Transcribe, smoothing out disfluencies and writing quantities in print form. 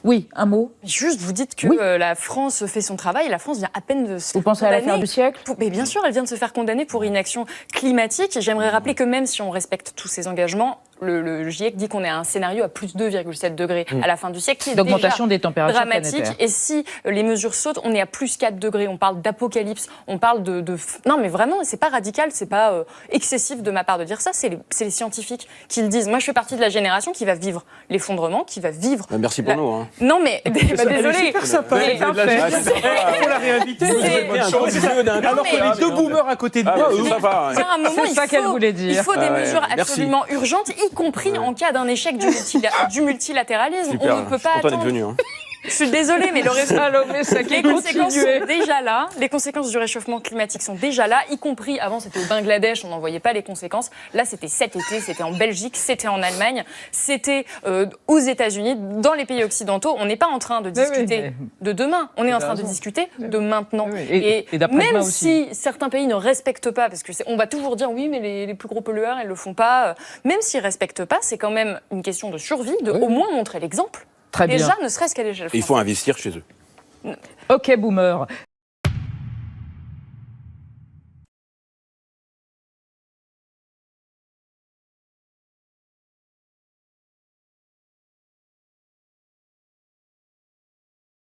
Oui, un mot. Juste, vous dites que Oui. la France fait son travail. La France vient à peine de se Vous faire pensez à condamner l'affaire du siècle? Mais bien sûr, elle vient de se faire condamner pour inaction climatique. Et j'aimerais rappeler que même si on respecte tous ces engagements, le GIEC dit qu'on est à un scénario à plus 2,7 degrés à la fin du siècle, qui est D'augmentation déjà des températures dramatique. planétaires. Et si les mesures sautent, on est à plus 4 degrés. On parle d'apocalypse, on parle Non, mais vraiment, c'est pas radical, c'est pas excessif de ma part de dire ça. C'est les scientifiques qui le disent. Moi, je fais partie de la génération qui va vivre l'effondrement, qui va vivre... Merci pour nous. Hein. Non, mais désolé. super sympa. Mais- Il faut la réinviter. Alors que les deux boomers à côté de moi, eux, Il y a un moment, C'est ça qu'elle voulait dire. il faut des mesures merci. absolument urgentes, y compris en cas d'un échec du multilatéralisme. Super, On ne peut je suis pas content d'être attendre. venu. Hein. Je suis désolée, mais le Salomé, ça les conséquences sont déjà là. Les conséquences du réchauffement climatique sont déjà là, y compris avant c'était au Bangladesh, on n'en voyait pas les conséquences. Là, c'était cet été, c'était en Belgique, c'était en Allemagne, c'était aux États-Unis, dans les pays occidentaux. On n'est pas en train de discuter de demain, on est en train de discuter de maintenant. Oui, oui. Et d'après-demain même aussi. si certains pays ne respectent pas, parce que on va toujours dire oui, mais les plus gros pollueurs, ils le font pas. Même s'ils respectent pas, c'est quand même une question de survie, de au moins montrer l'exemple. Très bien. Déjà, ne serait-ce qu'à l'échelle Il faut investir chez eux. Ok, boomer.